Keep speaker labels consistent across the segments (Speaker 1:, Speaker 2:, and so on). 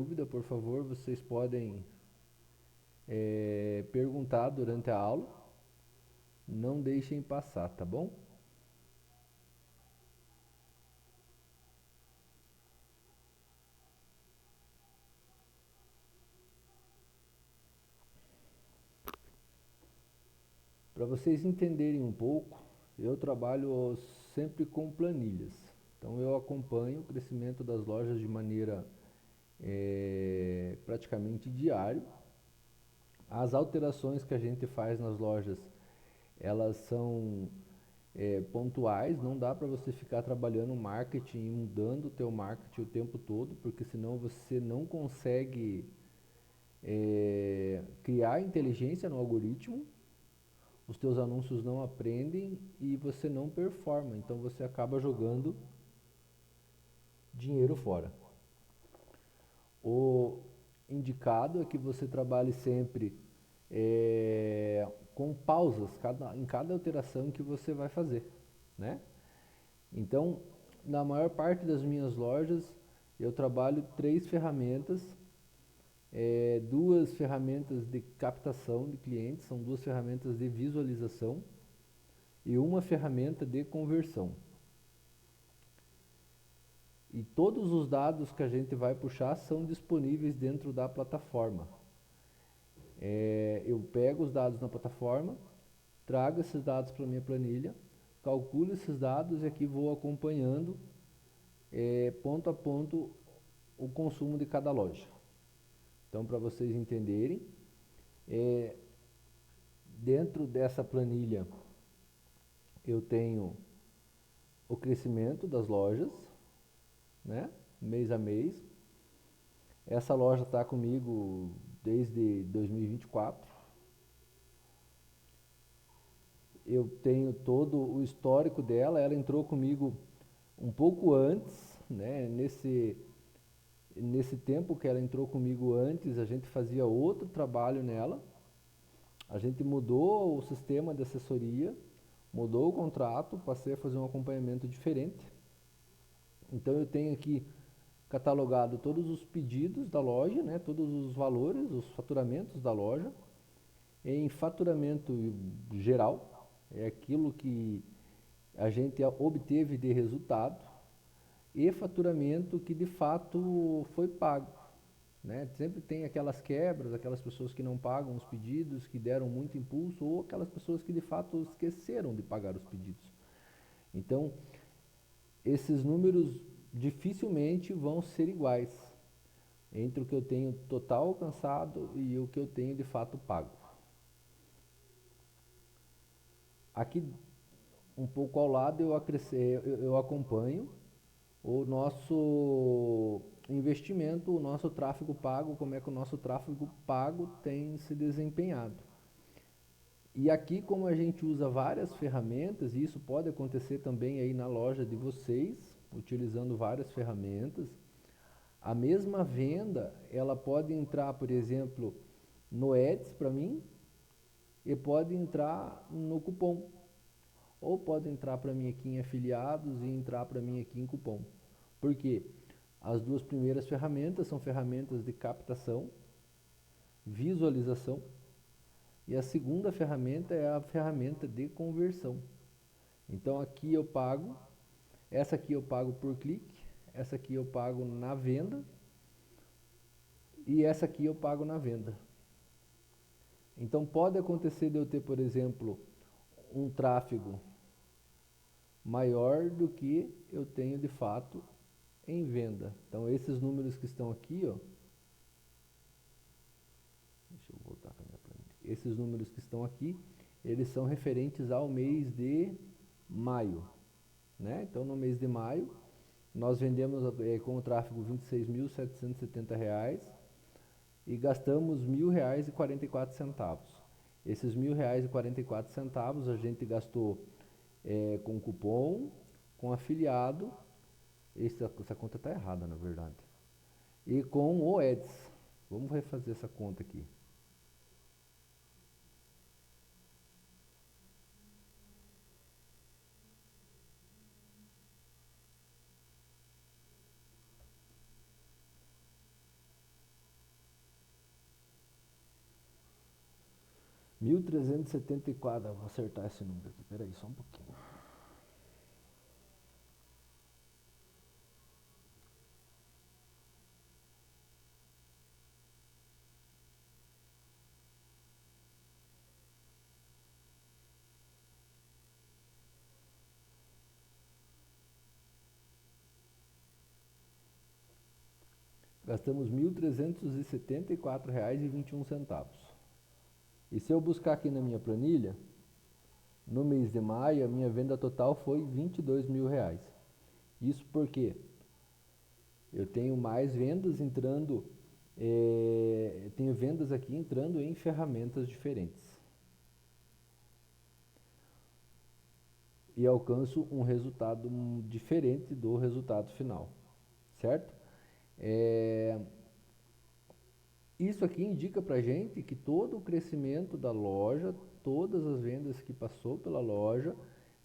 Speaker 1: dúvida, por favor, vocês podem perguntar durante a aula. Não deixem passar, tá bom? Para vocês entenderem um pouco, eu trabalho sempre com planilhas. Então eu acompanho o crescimento das lojas de maneira praticamente diário. As alterações que a gente faz nas lojas, elas são pontuais, não dá para você ficar trabalhando marketing e mudando o teu marketing o tempo todo, porque senão você não consegue criar inteligência no algoritmo, os teus anúncios não aprendem e você não performa, então você acaba jogando dinheiro fora. O indicado é que você trabalhe sempre com pausas em cada alteração que você vai fazer, né? Então, na maior parte das minhas lojas, eu trabalho 3 ferramentas, 2 ferramentas de captação de clientes, são 2 ferramentas de visualização e uma ferramenta de conversão. E todos os dados que a gente vai puxar são disponíveis dentro da plataforma. Eu pego os dados na plataforma, trago esses dados para a minha planilha, calculo esses dados e aqui vou acompanhando ponto a ponto o consumo de cada loja. Então, para vocês entenderem, dentro dessa planilha eu tenho o crescimento das lojas, né, mês a mês. Essa loja está comigo desde 2024. Eu tenho todo o histórico dela, ela entrou comigo um pouco antes, né? Nesse tempo que ela entrou comigo antes, a gente fazia outro trabalho nela. A gente mudou o sistema de assessoria, mudou o contrato, passei a fazer um acompanhamento diferente. Então eu tenho aqui catalogado todos os pedidos da loja, né? Todos os valores, os faturamentos da loja, em faturamento geral, é aquilo que a gente obteve de resultado, e faturamento que de fato foi pago, né? Sempre tem aquelas quebras, aquelas pessoas que não pagam os pedidos, que deram muito impulso, ou aquelas pessoas que de fato esqueceram de pagar os pedidos. Então, esses números dificilmente vão ser iguais entre o que eu tenho total alcançado e o que eu tenho de fato pago. Aqui, um pouco ao lado, eu acompanho o nosso investimento, o nosso tráfego pago, como é que o nosso tráfego pago tem se desempenhado. E aqui, como a gente usa várias ferramentas, e isso pode acontecer também aí na loja de vocês, utilizando várias ferramentas, a mesma venda, ela pode entrar, por exemplo, no Ads para mim, e pode entrar no cupom. Ou pode entrar para mim aqui em afiliados e entrar para mim aqui em cupom. Por quê? As 2 primeiras ferramentas são ferramentas de captação, visualização, e a segunda ferramenta é a ferramenta de conversão. Então aqui eu pago, essa aqui eu pago por clique, essa aqui eu pago na venda e essa aqui eu pago na venda. Então pode acontecer de eu ter, por exemplo, um tráfego maior do que eu tenho de fato em venda. Então esses números que estão aqui, ó, deixa eu voltar para minha planilha. Esses números que estão aqui, eles são referentes ao mês de maio, né? Então no mês de maio nós vendemos com o tráfego R$ 26.770 e gastamos R$ 1.000,44. Esses R$ 1.000,44 a gente gastou com cupom, com afiliado, essa conta está errada na verdade, e com o Ads. Vamos refazer essa conta aqui. 1.374, vou acertar esse número aqui, peraí, só um pouquinho. Gastamos R$ 1.374,21. E se eu buscar aqui na minha planilha, no mês de maio, a minha venda total foi R$ 22.000. Isso porque eu tenho mais vendas entrando, tenho vendas aqui entrando em ferramentas diferentes. E alcanço um resultado diferente do resultado final, certo? Isso aqui indica pra gente que todo o crescimento da loja, todas as vendas que passou pela loja,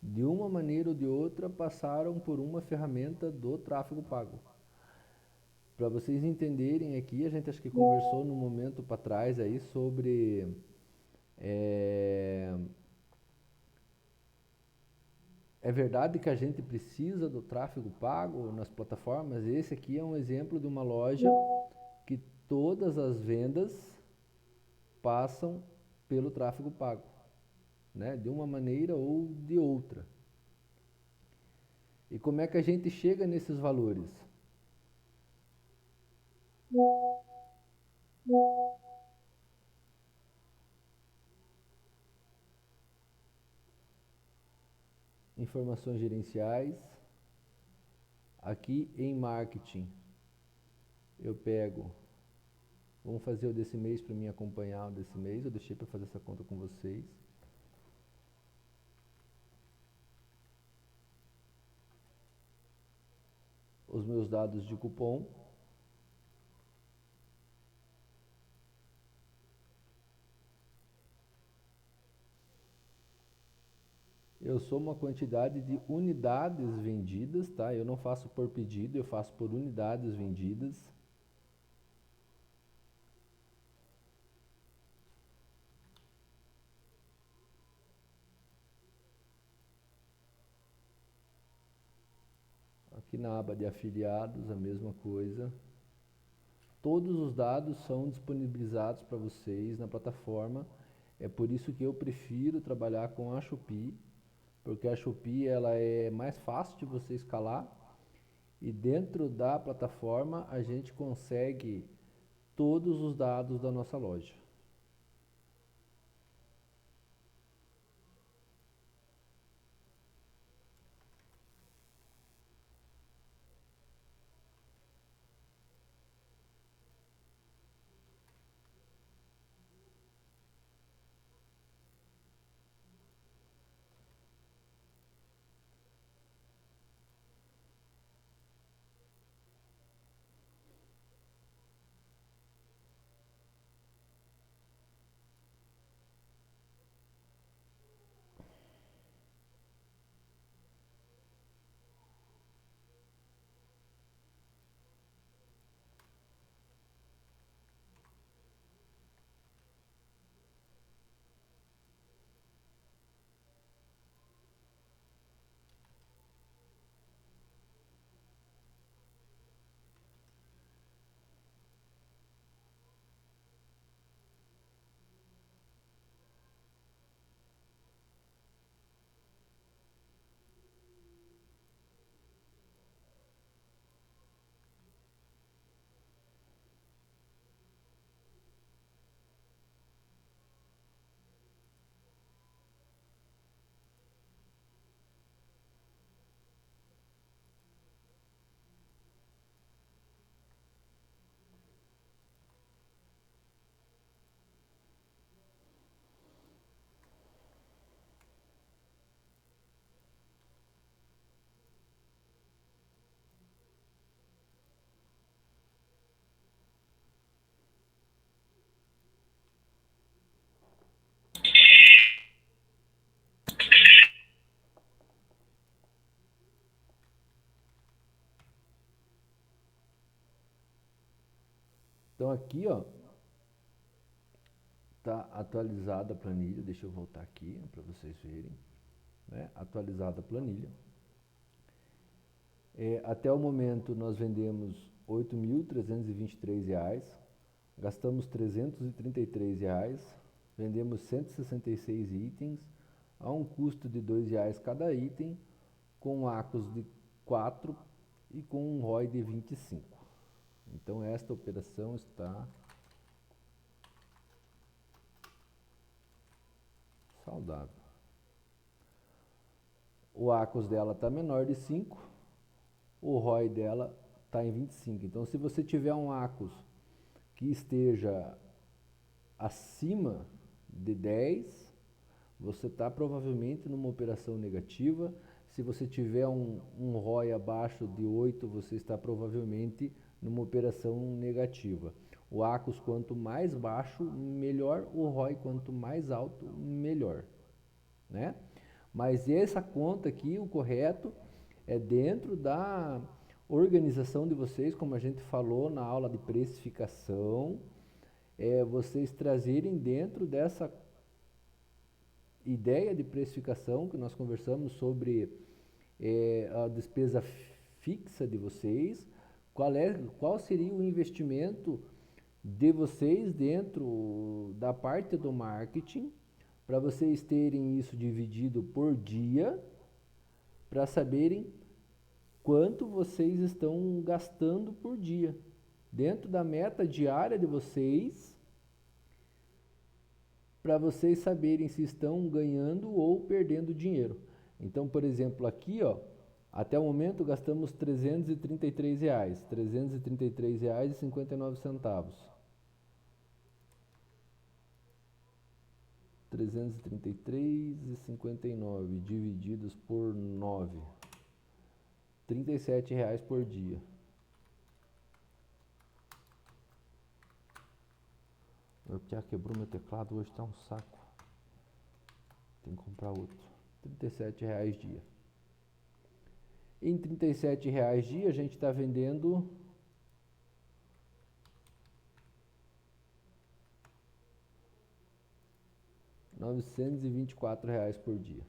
Speaker 1: de uma maneira ou de outra, passaram por uma ferramenta do tráfego pago. Para vocês entenderem aqui, a gente acho que conversou num momento para trás aí sobre é verdade que a gente precisa do tráfego pago nas plataformas. Esse aqui é um exemplo de uma loja que todas as vendas passam pelo tráfego pago, né? De uma maneira ou de outra. E como é que a gente chega nesses valores? Informações gerenciais. Aqui em marketing, eu pego, vamos fazer o desse mês para mim acompanhar o desse mês, eu deixei para fazer essa conta com vocês. Os meus dados de cupom. Eu sou uma quantidade de unidades vendidas, tá? Eu não faço por pedido, eu faço por unidades vendidas. Aqui na aba de afiliados, a mesma coisa. Todos os dados são disponibilizados para vocês na plataforma. É por isso que eu prefiro trabalhar com a Shopee, porque a Shopee ela é mais fácil de você escalar e dentro da plataforma a gente consegue todos os dados da nossa loja. Então aqui, ó, Tá atualizada a planilha, deixa eu voltar aqui para vocês verem, né? Atualizada a planilha. Até o momento nós vendemos R$ 8.323, gastamos R$ 333, vendemos 166 itens, a um custo de R$ 2 cada item, com ACOS de 4 e com um ROI de 25. Então esta operação está saudável. O ACOS dela está menor de 5, o ROI dela está em 25. Então se você tiver um ACOS que esteja acima de 10, você está provavelmente numa operação negativa. Se você tiver um ROI abaixo de 8, você está provavelmente numa operação negativa. O ACOS quanto mais baixo, melhor. O ROI quanto mais alto, melhor, né? Mas essa conta aqui, o correto, é dentro da organização de vocês, como a gente falou na aula de precificação, vocês trazerem dentro dessa ideia de precificação que nós conversamos sobre a despesa fixa de vocês, qual seria o investimento de vocês dentro da parte do marketing, para vocês terem isso dividido por dia, para saberem quanto vocês estão gastando por dia, dentro da meta diária de vocês, para vocês saberem se estão ganhando ou perdendo dinheiro. Então, por exemplo, aqui, ó, até o momento gastamos R$ 333, R$ 333,59. 333,59 divididos por 9, R$ 37 por dia. Meu piá quebrou meu teclado, hoje tá um saco. Tem que comprar outro. R$ 37 dia. Em R$ 37 dia a gente está vendendo R$ 924 por dia.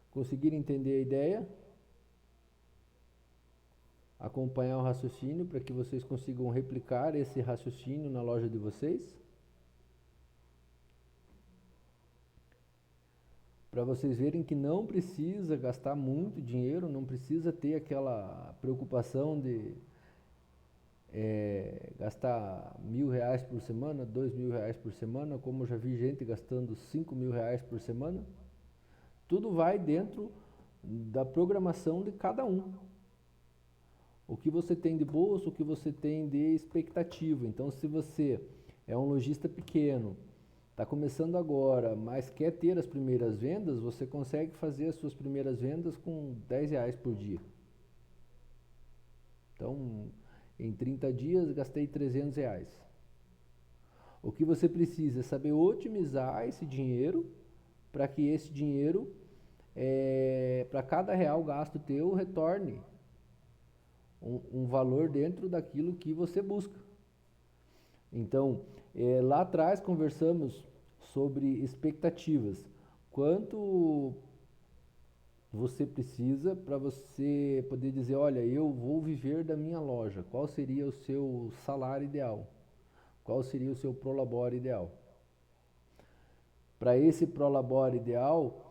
Speaker 1: Conseguiram entender a ideia? Acompanhar o raciocínio para que vocês consigam replicar esse raciocínio na loja de vocês? Para vocês verem que não precisa gastar muito dinheiro, não precisa ter aquela preocupação de gastar R$ 1.000 por semana, R$ 2.000 por semana, como eu já vi gente gastando R$ 5.000 por semana. Tudo vai dentro da programação de cada um. O que você tem de bolso, o que você tem de expectativa. Então, se você é um lojista pequeno, está começando agora, mas quer ter as primeiras vendas, você consegue fazer as suas primeiras vendas com R$ 10 por dia. Então, em 30 dias, gastei R$ 300. O que você precisa é saber otimizar esse dinheiro, para que esse dinheiro, para cada real gasto teu, retorne um valor dentro daquilo que você busca. Então, lá atrás conversamos sobre expectativas. Quanto você precisa para você poder dizer, olha, eu vou viver da minha loja. Qual seria o seu salário ideal? Qual seria o seu prolabore ideal? Para esse prolabore ideal,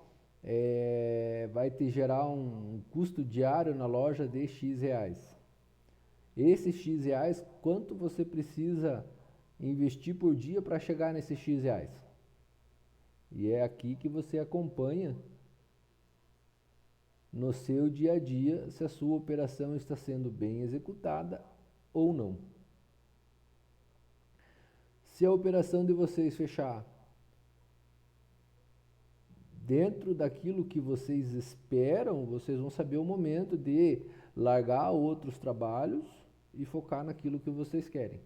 Speaker 1: vai te gerar um custo diário na loja de X reais. Esses X reais, quanto você precisa investir por dia para chegar nesses X reais? E é aqui que você acompanha no seu dia a dia se a sua operação está sendo bem executada ou não. Se a operação de vocês fechar dentro daquilo que vocês esperam, vocês vão saber o momento de largar outros trabalhos e focar naquilo que vocês querem.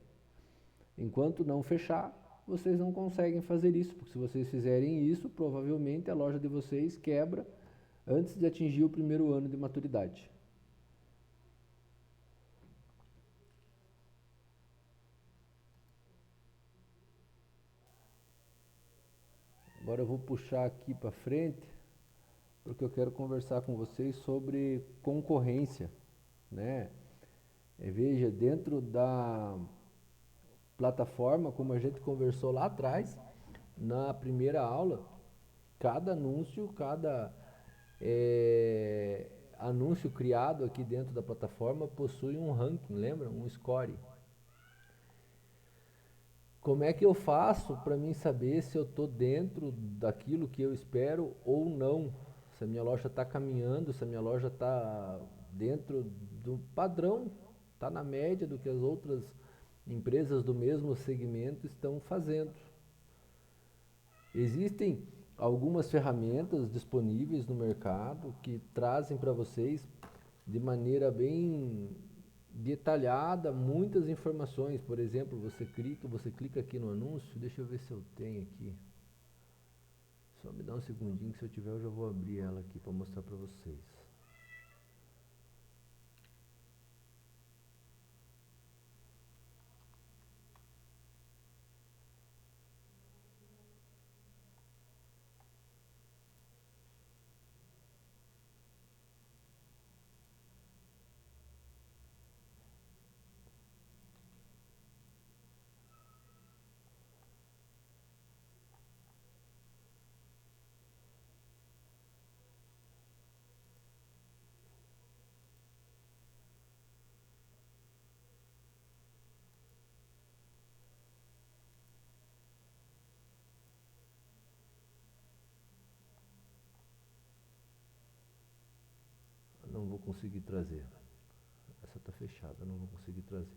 Speaker 1: Enquanto não fechar, vocês não conseguem fazer isso, porque se vocês fizerem isso, provavelmente a loja de vocês quebra antes de atingir o primeiro ano de maturidade. Agora eu vou puxar aqui para frente, porque eu quero conversar com vocês sobre concorrência, né? Veja, dentro da plataforma, como a gente conversou lá atrás, na primeira aula, cada anúncio, cada anúncio criado aqui dentro da plataforma possui um ranking, lembra? Um score. Como é que eu faço para mim saber se eu estou dentro daquilo que eu espero ou não? Se a minha loja está caminhando, se a minha loja está dentro do padrão, está na média do que as outras empresas do mesmo segmento estão fazendo. Existem algumas ferramentas disponíveis no mercado que trazem para vocês de maneira bem detalhada muitas informações. Por exemplo, você clica aqui no anúncio, deixa eu ver se eu tenho aqui. Só me dá um segundinho, que se eu tiver eu já vou abrir ela aqui para mostrar para vocês. Não vou conseguir trazer. Essa está fechada, não vou conseguir trazer.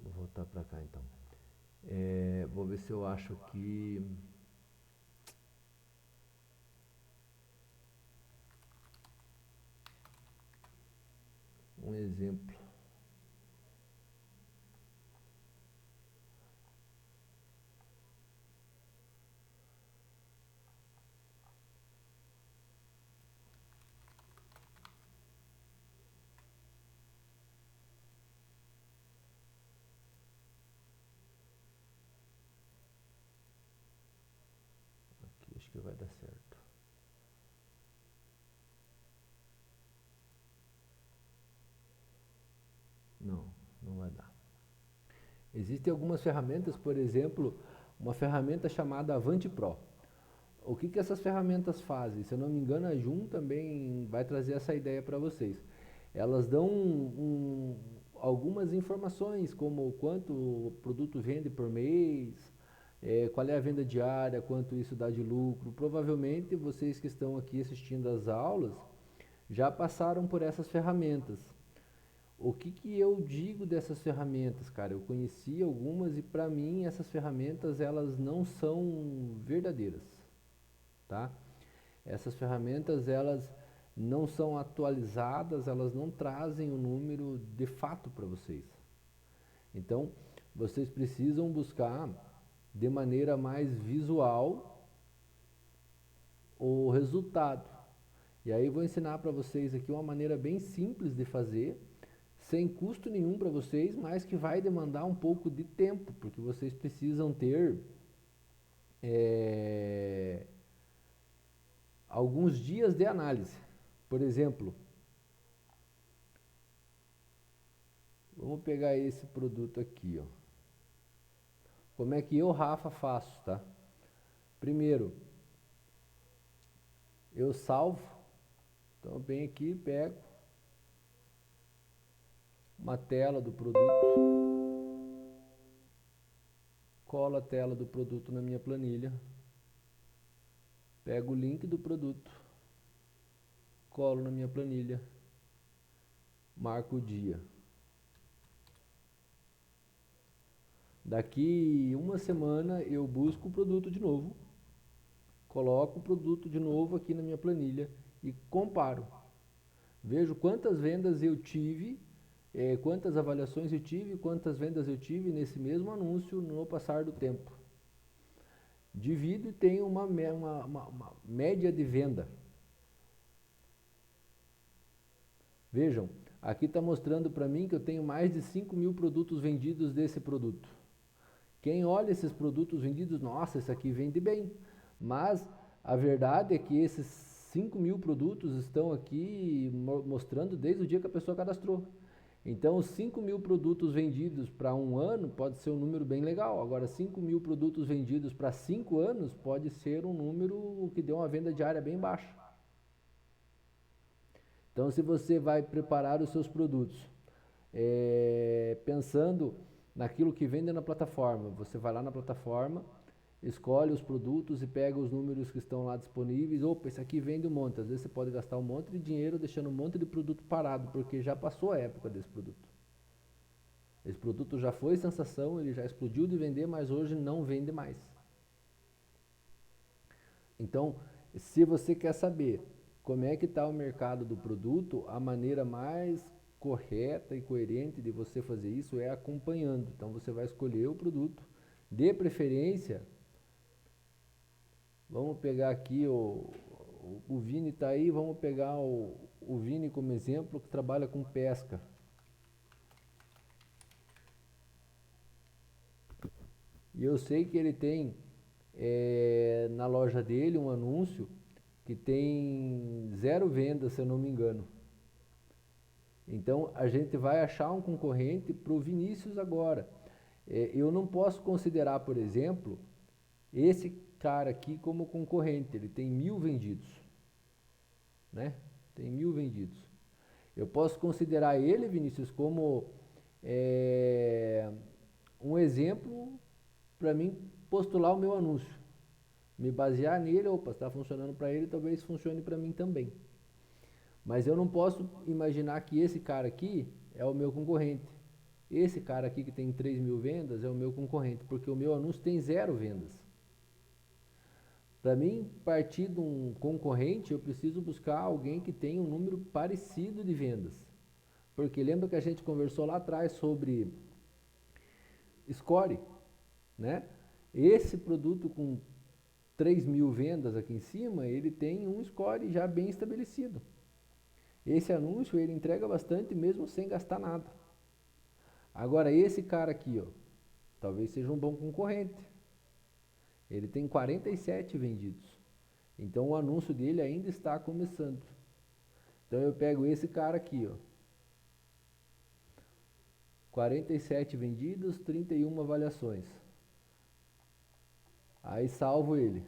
Speaker 1: Vou voltar para cá então. Vou ver se eu acho aqui um exemplo. Aqui acho que vai dar certo. Não, não vai dar. Existem algumas ferramentas, por exemplo, uma ferramenta chamada Avante Pro. O que essas ferramentas fazem? Se eu não me engano, a Joom também vai trazer essa ideia para vocês. Elas dão algumas informações, como quanto o produto vende por mês, qual é a venda diária, quanto isso dá de lucro. Provavelmente vocês que estão aqui assistindo às aulas já passaram por essas ferramentas. O que eu digo dessas ferramentas, cara? Eu conheci algumas e para mim essas ferramentas elas não são verdadeiras, tá? Essas ferramentas elas não são atualizadas, elas não trazem o número de fato para vocês. Então, vocês precisam buscar de maneira mais visual o resultado. E aí vou ensinar para vocês aqui uma maneira bem simples de fazer, sem custo nenhum para vocês, mas que vai demandar um pouco de tempo, porque vocês precisam ter alguns dias de análise. Por exemplo, vamos pegar esse produto aqui, ó. Como é que eu, Rafa, faço, tá? Primeiro, eu salvo. Então eu venho aqui, pego uma tela do produto, colo a tela do produto na minha planilha, pego o link do produto, colo na minha planilha, marco o dia. Daqui uma semana eu busco o produto de novo, coloco o produto de novo aqui na minha planilha e comparo. Vejo quantas vendas eu tive, quantas avaliações eu tive, quantas vendas eu tive nesse mesmo anúncio no passar do tempo. Divido e tenho uma média de venda. Vejam, aqui está mostrando para mim que eu tenho mais de 5.000 produtos vendidos desse produto. Quem olha esses produtos vendidos, nossa, esse aqui vende bem. Mas a verdade é que esses 5.000 produtos estão aqui mostrando desde o dia que a pessoa cadastrou. Então, os 5.000 produtos vendidos para um ano pode ser um número bem legal. Agora, 5.000 produtos vendidos para 5 anos pode ser um número que deu uma venda diária bem baixa. Então, se você vai preparar os seus produtos pensando naquilo que vende na plataforma, você vai lá na plataforma, escolhe os produtos e pega os números que estão lá disponíveis. Opa, esse aqui vende um monte. Às vezes você pode gastar um monte de dinheiro deixando um monte de produto parado, porque já passou a época desse produto. Esse produto já foi sensação, ele já explodiu de vender, mas hoje não vende mais. Então, se você quer saber como é que está o mercado do produto, a maneira mais correta e coerente de você fazer isso é acompanhando. Então, você vai escolher o produto, de preferência. Vamos pegar aqui, o Vini está aí, vamos pegar o Vini como exemplo, que trabalha com pesca. E eu sei que ele tem na loja dele um anúncio que tem 0 vendas, se eu não me engano. Então a gente vai achar um concorrente para o Vinícius agora. Eu não posso considerar, por exemplo, esse cara aqui como concorrente. Ele tem 1.000 vendidos, né? Tem 1.000 vendidos. Eu posso considerar ele, Vinícius, como um exemplo para mim postular o meu anúncio. Me basear nele, opa, está funcionando para ele, talvez funcione para mim também. Mas eu não posso imaginar que esse cara aqui é o meu concorrente. Esse cara aqui que tem 3.000 vendas é o meu concorrente, porque o meu anúncio tem 0 vendas. Para mim, partir de um concorrente, eu preciso buscar alguém que tenha um número parecido de vendas. Porque lembra que a gente conversou lá atrás sobre score, né? Esse produto com 3.000 vendas aqui em cima, ele tem um score já bem estabelecido. Esse anúncio ele entrega bastante mesmo sem gastar nada. Agora esse cara aqui, ó, talvez seja um bom concorrente. Ele tem 47 vendidos. Então o anúncio dele ainda está começando. Então eu pego esse cara aqui, ó. 47 vendidos, 31 avaliações. Aí salvo ele.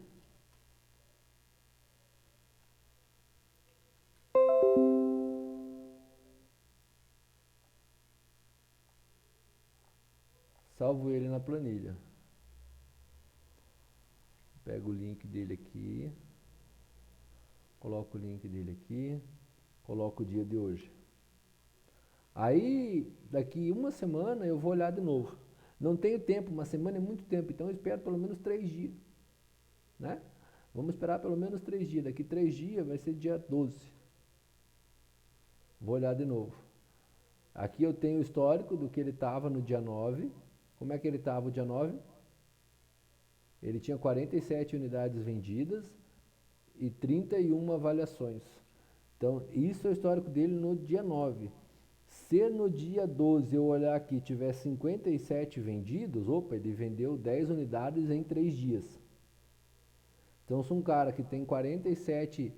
Speaker 1: Salvo ele na planilha. Pego o link dele aqui. Coloco o link dele aqui. Coloco o dia de hoje. Aí, daqui uma semana eu vou olhar de novo. Não tenho tempo, uma semana é muito tempo, então eu espero pelo menos 3 dias, né? Vamos esperar pelo menos 3 dias. Daqui 3 dias vai ser dia 12. Vou olhar de novo. Aqui eu tenho o histórico do que ele estava no dia 9. Como é que ele estava o dia 9? Ele tinha 47 unidades vendidas e 31 avaliações. Então, isso é o histórico dele no dia 9. Se no dia 12 eu olhar aqui e tiver 57 vendidos, opa, ele vendeu 10 unidades em 3 dias. Então, se um cara que tem 47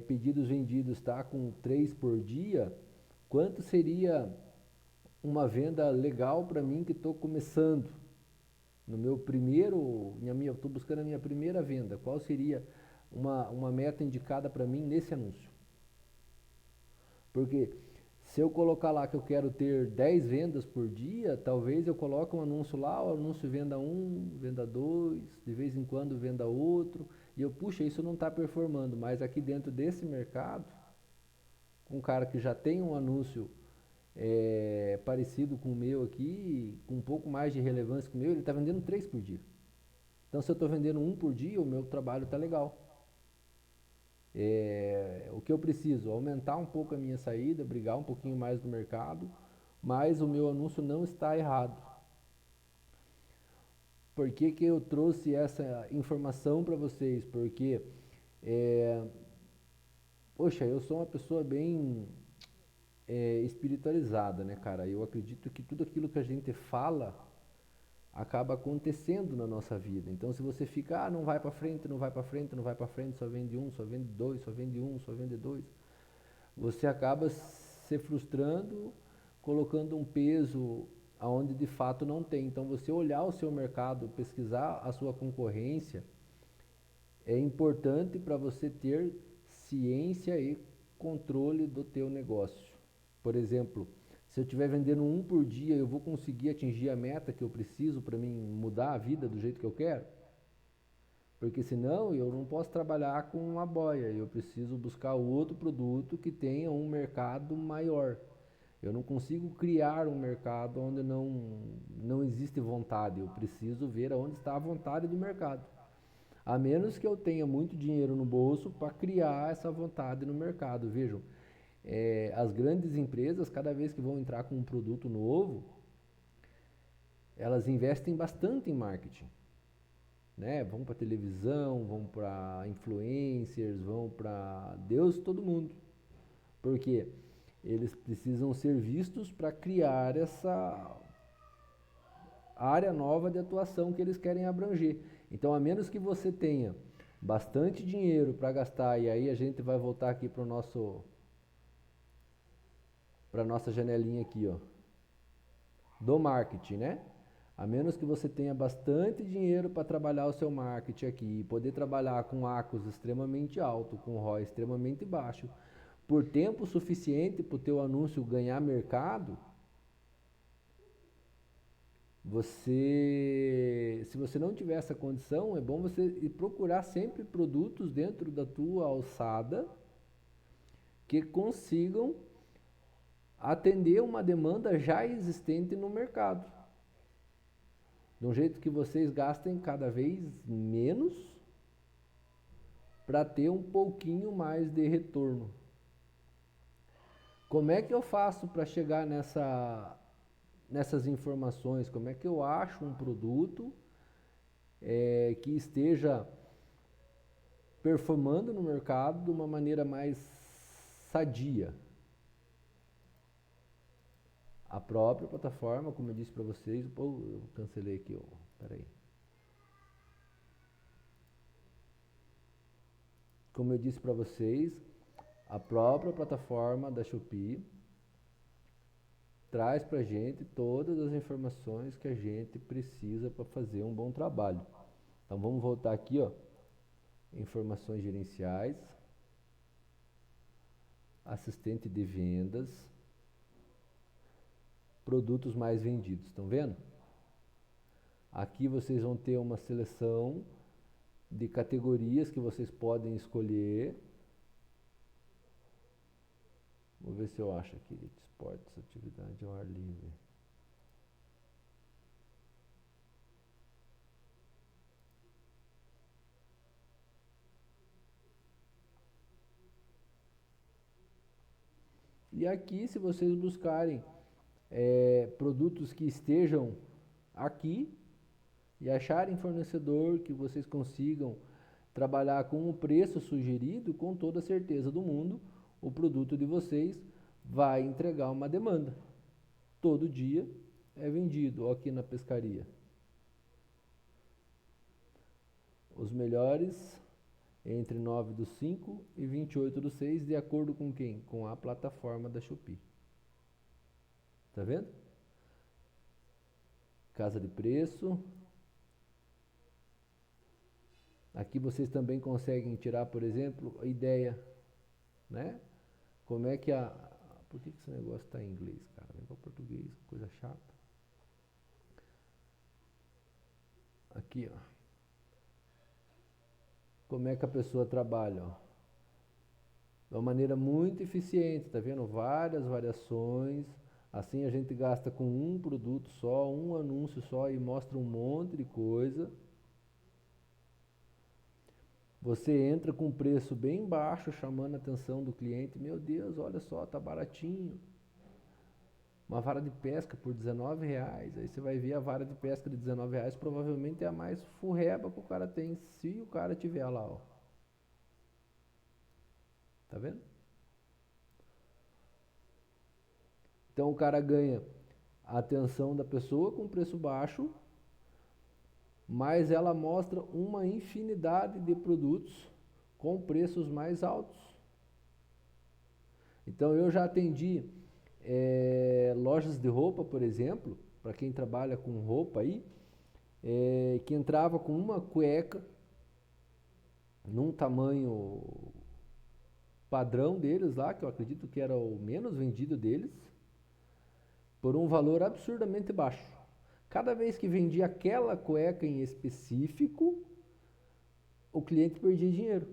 Speaker 1: pedidos vendidos está com 3 por dia, quanto seria uma venda legal para mim que estou começando? No meu primeiro, estou buscando a minha primeira venda. Qual seria uma meta indicada para mim nesse anúncio? Porque se eu colocar lá que eu quero ter 10 vendas por dia, talvez eu coloque um anúncio lá, o anúncio venda 1, venda 2, de vez em quando venda outro, e eu, puxa, isso não está performando, mas aqui dentro desse mercado, um cara que já tem um anúncio parecido com o meu aqui, com um pouco mais de relevância que o meu, ele está vendendo 3 por dia. Então se eu estou vendendo 1 por dia, o meu trabalho está legal. O que eu preciso? Aumentar um pouco a minha saída, brigar um pouquinho mais no mercado, mas o meu anúncio não está errado. Por que que eu trouxe essa informação para vocês? Porque, poxa, eu sou uma pessoa bem espiritualizada, né, cara? Eu acredito que tudo aquilo que a gente fala acaba acontecendo na nossa vida. Então, se você fica, não vai para frente, não vai para frente, não vai para frente, só vende um, só vende dois, só vende um, só vende dois, você acaba se frustrando, colocando um peso aonde de fato não tem. Então, você olhar o seu mercado, pesquisar a sua concorrência, é importante para você ter ciência e controle do teu negócio. Por exemplo, se eu estiver vendendo um por dia, eu vou conseguir atingir a meta que eu preciso para mim mudar a vida do jeito que eu quero? Porque senão eu não posso trabalhar com uma boia, eu preciso buscar outro produto que tenha um mercado maior. Eu não consigo criar um mercado onde não existe vontade, eu preciso ver aonde está a vontade do mercado. A menos que eu tenha muito dinheiro no bolso para criar essa vontade no mercado. Vejam, as grandes empresas, cada vez que vão entrar com um produto novo, elas investem bastante em marketing. Né? Vão para televisão, vão para influencers, vão para Deus, todo mundo. Por quê? Eles precisam ser vistos para criar essa área nova de atuação que eles querem abranger. Então, a menos que você tenha bastante dinheiro para gastar, e aí a gente vai voltar aqui para nossa janelinha aqui, ó, do marketing, né? A menos que você tenha bastante dinheiro para trabalhar o seu marketing aqui, e poder trabalhar com ACOS extremamente alto, com ROI extremamente baixo, por tempo suficiente para o teu anúncio ganhar mercado, se você não tiver essa condição, é bom você ir procurar sempre produtos dentro da tua alçada que consigam atender uma demanda já existente no mercado. De um jeito que vocês gastem cada vez menos para ter um pouquinho mais de retorno. Como é que eu faço para chegar nessas informações? Como é que eu acho um produto que esteja performando no mercado de uma maneira mais sadia? A própria plataforma, como eu disse para vocês, eu cancelei aqui, peraí. Como eu disse para vocês, a própria plataforma da Shopee traz para a gente todas as informações que a gente precisa para fazer um bom trabalho. Então vamos voltar aqui, ó, informações gerenciais, assistente de vendas, produtos mais vendidos, estão vendo? Aqui vocês vão ter uma seleção de categorias que vocês podem escolher. Vou ver se eu acho aqui, esportes, atividade ao ar livre. E aqui, se vocês buscarem produtos que estejam aqui e acharem fornecedor que vocês consigam trabalhar com o preço sugerido, com toda a certeza do mundo, o produto de vocês vai entregar uma demanda. Todo dia é vendido aqui na pescaria. Os melhores entre 9/5 e 28/6, de acordo com quem? Com a plataforma da Shopee. Tá vendo? Casa de preço. Aqui vocês também conseguem tirar, por exemplo, a ideia, né? Como é que Por que esse negócio está em inglês, cara? Vem para português, coisa chata. Aqui, ó. Como é que a pessoa trabalha, ó? De uma maneira muito eficiente, tá vendo? Várias variações. Assim a gente gasta com um produto só, um anúncio só e mostra um monte de coisa. Você entra com um preço bem baixo, chamando a atenção do cliente. Meu Deus, olha só, tá baratinho. Uma vara de pesca por R$19. Aí você vai ver a vara de pesca de R$19, provavelmente é a mais furreba que o cara tem, se o cara tiver lá, ó. Tá vendo? Então o cara ganha a atenção da pessoa com preço baixo mas ela mostra uma infinidade de produtos com preços mais altos. Então eu já atendi lojas de roupa, por exemplo, para quem trabalha com roupa aí, que entrava com uma cueca num tamanho padrão deles lá, que eu acredito que era o menos vendido deles, por um valor absurdamente baixo. Cada vez que vendia aquela cueca em específico, o cliente perdia dinheiro.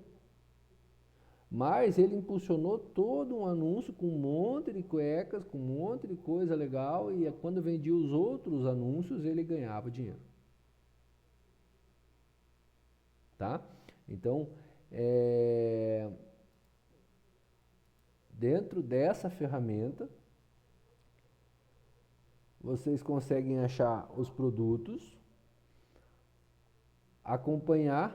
Speaker 1: Mas ele impulsionou todo um anúncio com um monte de cuecas, com um monte de coisa legal, e quando vendia os outros anúncios, ele ganhava dinheiro. Tá? Então, dentro dessa ferramenta, vocês conseguem achar os produtos, acompanhar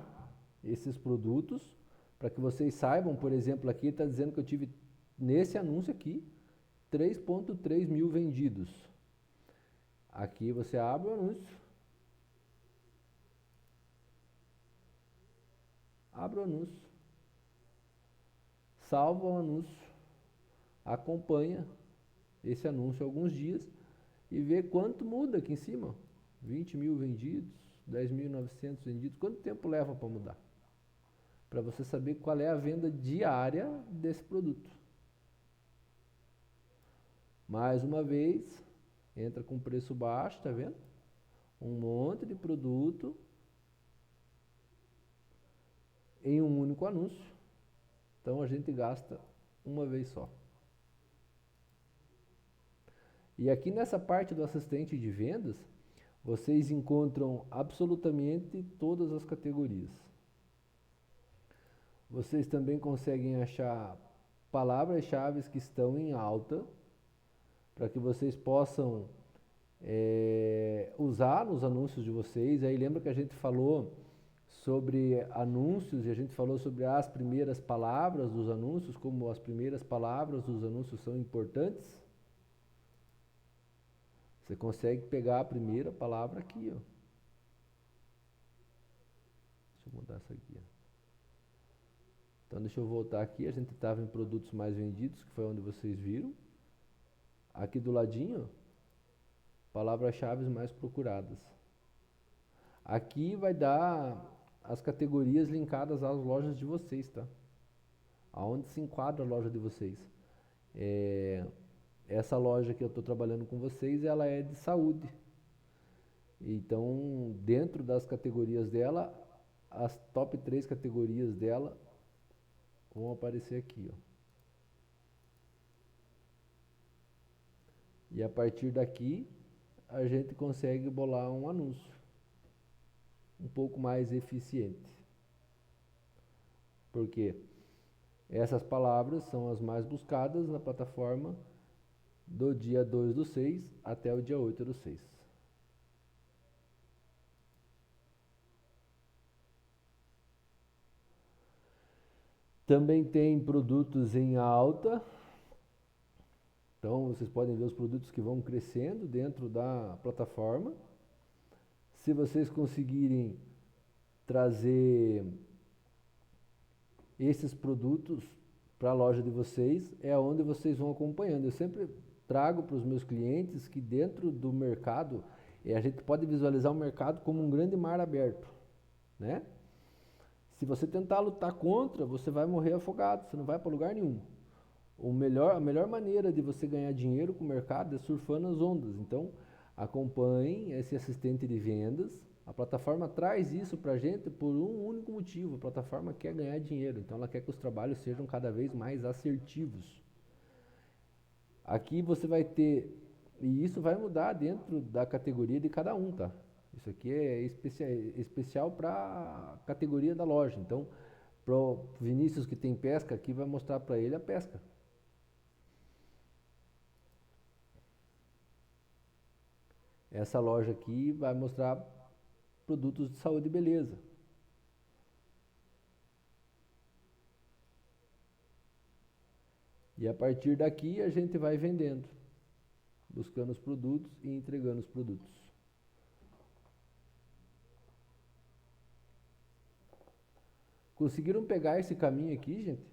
Speaker 1: esses produtos, para que vocês saibam, por exemplo, aqui está dizendo que eu tive, nesse anúncio aqui, 3.3 mil vendidos. Aqui você abre o anúncio, salva o anúncio, acompanha esse anúncio alguns dias e vê quanto muda aqui em cima. 20 mil vendidos, 10.900 vendidos, quanto tempo leva para mudar? Para você saber qual é a venda diária desse produto. Mais uma vez, entra com preço baixo, tá vendo? Um monte de produto em um único anúncio. Então a gente gasta uma vez só. E aqui nessa parte do assistente de vendas, vocês encontram absolutamente todas as categorias. Vocês também conseguem achar palavras-chave que estão em alta, para que vocês possam usar nos anúncios de vocês. Aí lembra que a gente falou sobre anúncios e a gente falou sobre as primeiras palavras dos anúncios, como as primeiras palavras dos anúncios são importantes? Você consegue pegar a primeira palavra aqui, ó. Deixa eu mudar essa aqui, ó. Então deixa eu voltar aqui, a gente estava em produtos mais vendidos, que foi onde vocês viram. Aqui do ladinho, palavras-chave mais procuradas. Aqui vai dar as categorias linkadas às lojas de vocês, tá? Aonde se enquadra a loja de vocês. Essa loja que eu estou trabalhando com vocês, ela é de saúde. Então, dentro das categorias dela, as top 3 categorias dela vão aparecer aqui, ó. E a partir daqui, a gente consegue bolar um anúncio um pouco mais eficiente. Porque essas palavras são as mais buscadas na plataforma do dia 2/6 até o dia 8/6. Também tem produtos em alta. Então vocês podem ver os produtos que vão crescendo dentro da plataforma. Se vocês conseguirem trazer esses produtos para a loja de vocês, é onde vocês vão acompanhando. Eu sempre trago para os meus clientes que dentro do mercado, a gente pode visualizar o mercado como um grande mar aberto, né? Se você tentar lutar contra, você vai morrer afogado, você não vai para lugar nenhum. A melhor maneira de você ganhar dinheiro com o mercado é surfando as ondas. Então, acompanhem esse assistente de vendas. A plataforma traz isso para a gente por um único motivo. A plataforma quer ganhar dinheiro, então ela quer que os trabalhos sejam cada vez mais assertivos. Aqui você vai ter, e isso vai mudar dentro da categoria de cada um, tá? Isso aqui é especial para a categoria da loja. Então, para o Vinícius que tem pesca, aqui vai mostrar para ele a pesca. Essa loja aqui vai mostrar produtos de saúde e beleza. E a partir daqui a gente vai vendendo, buscando os produtos e entregando os produtos. Conseguiram pegar esse caminho aqui, gente?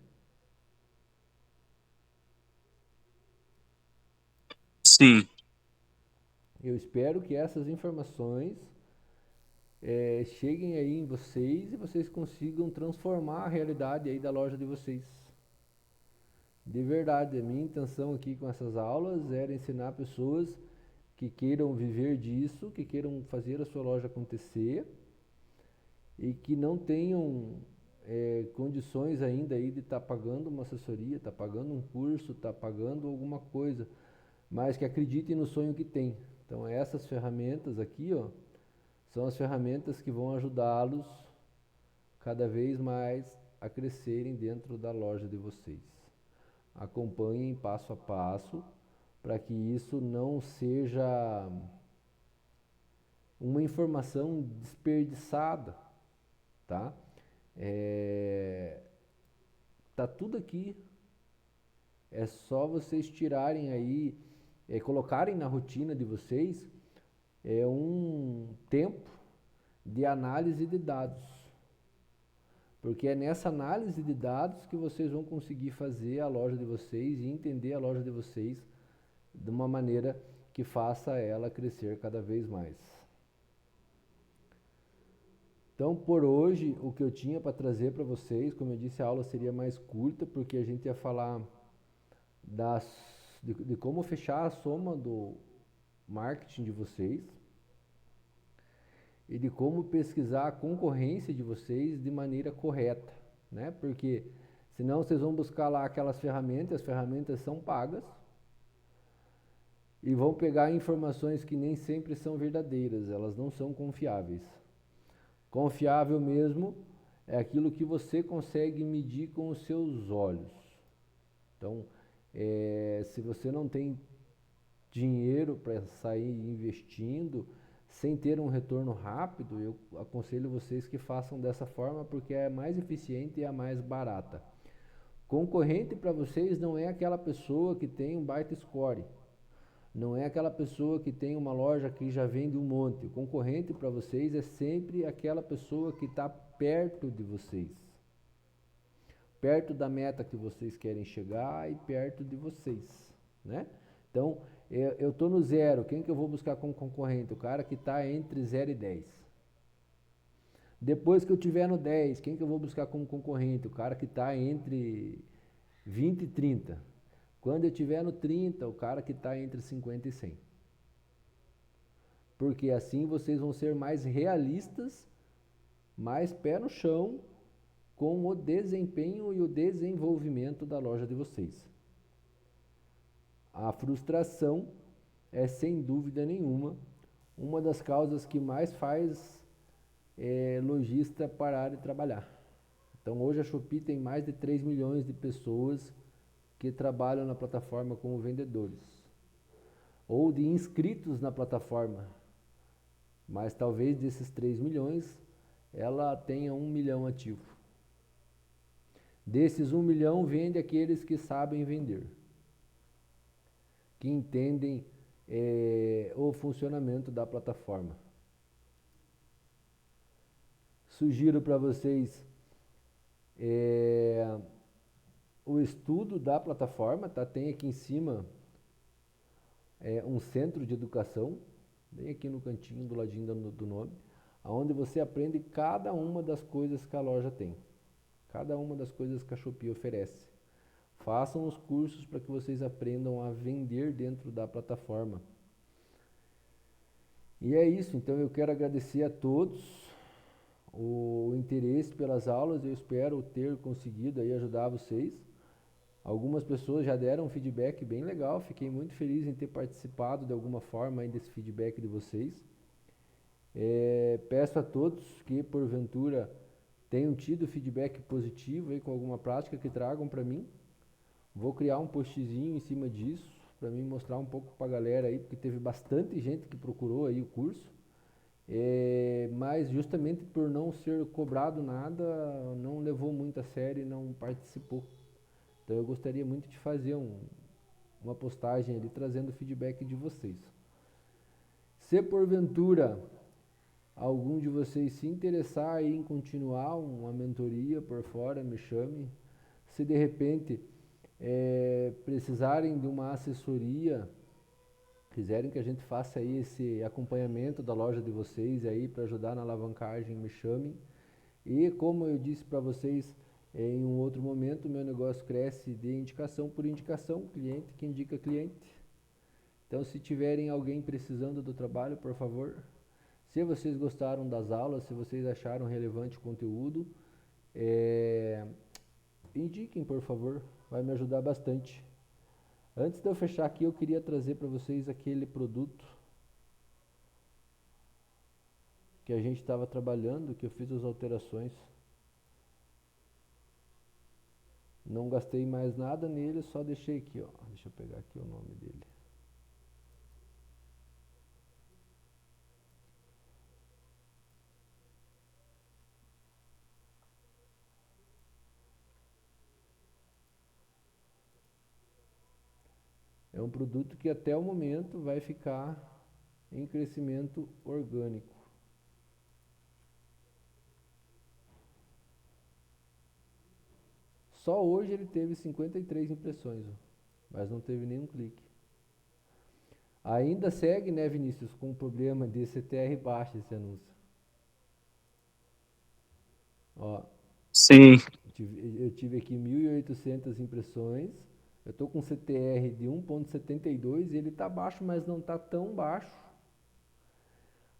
Speaker 2: Sim.
Speaker 1: Eu espero que essas informações cheguem aí em vocês e vocês consigam transformar a realidade aí da loja de vocês. De verdade, a minha intenção aqui com essas aulas era ensinar pessoas que queiram viver disso, que queiram fazer a sua loja acontecer e que não tenham condições ainda aí de estar pagando uma assessoria, estar pagando um curso, estar pagando alguma coisa, mas que acreditem no sonho que tem. Então essas ferramentas aqui, ó, são as ferramentas que vão ajudá-los cada vez mais a crescerem dentro da loja de vocês. Acompanhem passo a passo para que isso não seja uma informação desperdiçada, tá? É, tá tudo aqui, é só vocês tirarem aí, colocarem na rotina de vocês um tempo de análise de dados, porque é nessa análise de dados que vocês vão conseguir fazer a loja de vocês e entender a loja de vocês de uma maneira que faça ela crescer cada vez mais. Então, por hoje, o que eu tinha para trazer para vocês, como eu disse, a aula seria mais curta, porque a gente ia falar das, de como fechar a soma do marketing de vocês e de como pesquisar a concorrência de vocês de maneira correta, né? Porque senão vocês vão buscar lá aquelas ferramentas, as ferramentas são pagas e vão pegar informações que nem sempre são verdadeiras, elas não são confiáveis. Confiável mesmo é aquilo que você consegue medir com os seus olhos. Então, se você não tem dinheiro para sair investindo sem ter um retorno rápido, eu aconselho vocês que façam dessa forma porque é mais eficiente e é mais barata. Concorrente para vocês não é aquela pessoa que tem um baita score, não é aquela pessoa que tem uma loja que já vende um monte. O concorrente para vocês é sempre aquela pessoa que está perto de vocês, perto da meta que vocês querem chegar e perto de vocês, né? Então, eu estou no zero, quem que eu vou buscar como concorrente? O cara que está entre 0 e 10. Depois que eu estiver no 10, quem que eu vou buscar como concorrente? O cara que está entre 20 e 30. Quando eu estiver no 30, o cara que está entre 50 e 100. Porque assim vocês vão ser mais realistas, mais pé no chão com o desempenho e o desenvolvimento da loja de vocês. A frustração é, sem dúvida nenhuma, uma das causas que mais faz lojista parar de trabalhar. Então hoje a Shopee tem mais de 3 milhões de pessoas que trabalham na plataforma como vendedores ou de inscritos na plataforma, mas talvez desses 3 milhões ela tenha 1 milhão ativo. Desses 1 milhão vende aqueles que sabem vender, que entendem o funcionamento da plataforma. Sugiro para vocês o estudo da plataforma, tá? Tem aqui em cima um centro de educação, bem aqui no cantinho, do ladinho do nome, onde você aprende cada uma das coisas que a loja tem, cada uma das coisas que a Shopee oferece. Façam os cursos para que vocês aprendam a vender dentro da plataforma. E é isso, então eu quero agradecer a todos o interesse pelas aulas, eu espero ter conseguido aí ajudar vocês. Algumas pessoas já deram um feedback bem legal, fiquei muito feliz em ter participado de alguma forma aí desse feedback de vocês. Peço a todos que porventura tenham tido feedback positivo aí com alguma prática que tragam para mim. Vou criar um postzinho em cima disso para mim mostrar um pouco para a galera aí, porque teve bastante gente que procurou aí o curso. Mas justamente por não ser cobrado nada, não levou muito a sério e não participou. Então eu gostaria muito de fazer uma postagem ali trazendo feedback de vocês. Se porventura algum de vocês se interessar aí em continuar uma mentoria por fora, me chame. Se de repente precisarem de uma assessoria, quiserem que a gente faça aí esse acompanhamento da loja de vocês aí para ajudar na alavancagem, me chamem. E como eu disse para vocês em um outro momento, meu negócio cresce de indicação por indicação, cliente que indica cliente. Então, se tiverem alguém precisando do trabalho, por favor, se vocês gostaram das aulas, se vocês acharam relevante o conteúdo, indiquem, por favor, vai me ajudar bastante. Antes de eu fechar aqui, eu queria trazer para vocês aquele produto que a gente estava trabalhando, que eu fiz as alterações. Não gastei mais nada nele, só deixei aqui, ó. Deixa eu pegar aqui o nome dele. É um produto que até o momento vai ficar em crescimento orgânico. Só hoje ele teve 53 impressões, ó, mas não teve nenhum clique. Ainda segue, né, Vinícius, com o problema de CTR baixo esse anúncio. Ó,
Speaker 2: Sim.
Speaker 1: eu tive aqui 1.800 impressões. Eu estou com CTR de 1.72 e ele está baixo, mas não está tão baixo.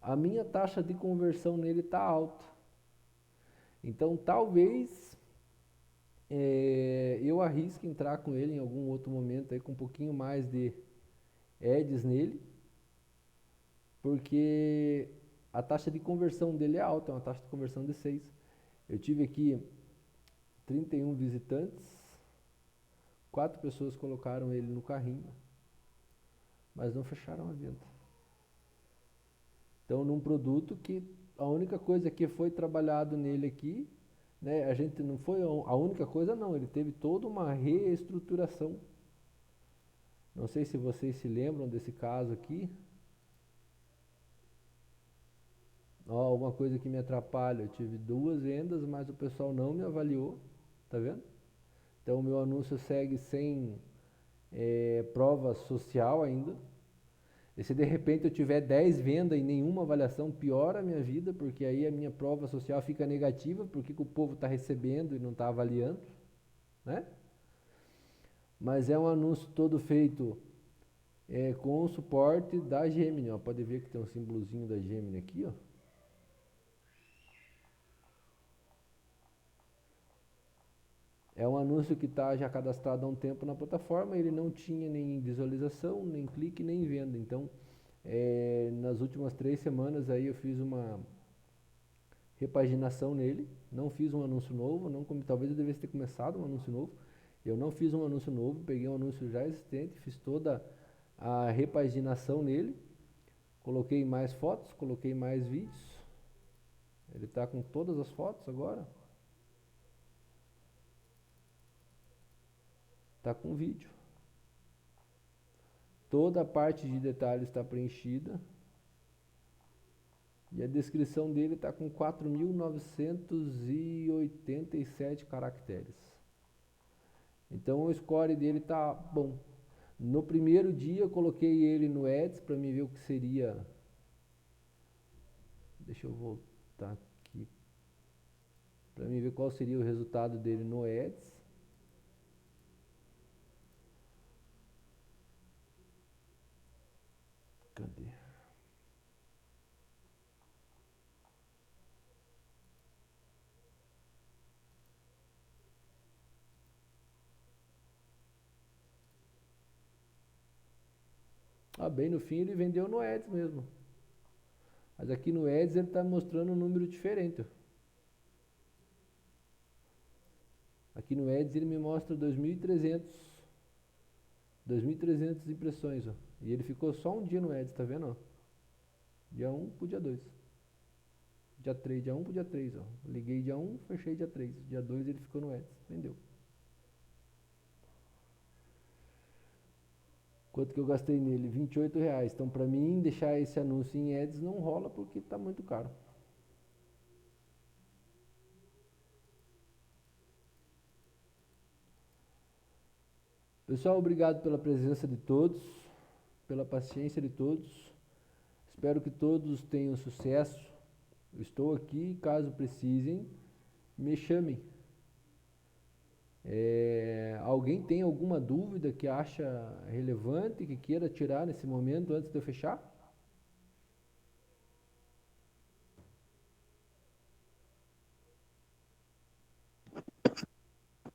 Speaker 1: A minha taxa de conversão nele está alta. Então, talvez eu arrisque entrar com ele em algum outro momento aí com um pouquinho mais de ads nele, porque a taxa de conversão dele é alta, é uma taxa de conversão de 6. Eu tive aqui 31 visitantes, 4 pessoas colocaram ele no carrinho, mas não fecharam a venda. Então, num produto que a única coisa que foi trabalhado nele aqui, né, a gente não foi a única coisa não, ele teve toda uma reestruturação. Não sei se vocês se lembram desse caso aqui. Ó, uma coisa que me atrapalha, eu tive 2 vendas, mas o pessoal não me avaliou, tá vendo? Então o meu anúncio segue sem prova social ainda. E se de repente eu tiver 10 vendas e nenhuma avaliação, piora a minha vida, porque aí a minha prova social fica negativa, porque o povo está recebendo e não está avaliando, né? Mas é um anúncio todo feito com o suporte da Gemini, ó. Pode ver que tem um símbolozinho da Gemini aqui, ó. É um anúncio que está já cadastrado há um tempo na plataforma, ele não tinha nem visualização, nem clique, nem venda. Então, nas últimas 3 semanas aí eu fiz uma repaginação nele, não fiz um anúncio novo, talvez eu devesse ter começado um anúncio novo. Eu não fiz um anúncio novo, peguei um anúncio já existente, fiz toda a repaginação nele, coloquei mais fotos, coloquei mais vídeos. Ele está com todas as fotos agora. Está com vídeo. Toda a parte de detalhes está preenchida. E a descrição dele está com 4.987 caracteres. Então o score dele está bom. No primeiro dia eu coloquei ele no Ads para me ver o que seria. Deixa eu voltar aqui. Para me ver qual seria o resultado dele no Ads. Cadê? Bem no fim ele vendeu no Ads mesmo. Mas aqui no Ads ele está mostrando um número diferente. Aqui no Ads ele me mostra 2.300 impressões, ó. E ele ficou só um dia no Ads, tá vendo, ó? Dia 1 pro dia 2. Dia 3, dia 1 pro dia 3, ó. Liguei dia 1, fechei dia 3. Dia 2 ele ficou no Ads, vendeu. Quanto que eu gastei nele? R$ 28. Então, pra mim, deixar esse anúncio em Ads não rola porque tá muito caro. Pessoal, obrigado pela presença de todos, pela paciência de todos. Espero que todos tenham sucesso. Estou aqui, caso precisem, me chamem. Alguém tem alguma dúvida que acha relevante, que queira tirar nesse momento antes de eu fechar?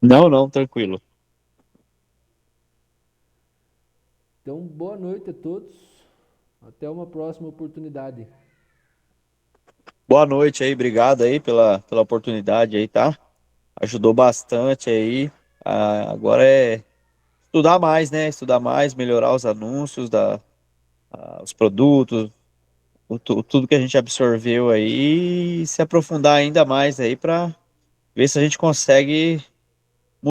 Speaker 2: Não, não, tranquilo.
Speaker 1: Então, boa noite a todos. Até uma próxima oportunidade.
Speaker 2: Boa noite aí, obrigado aí pela oportunidade aí, tá? Ajudou bastante aí. Agora é estudar mais, né? Estudar mais, melhorar os anúncios, os produtos, tudo que a gente absorveu aí e se aprofundar ainda mais aí para ver se a gente consegue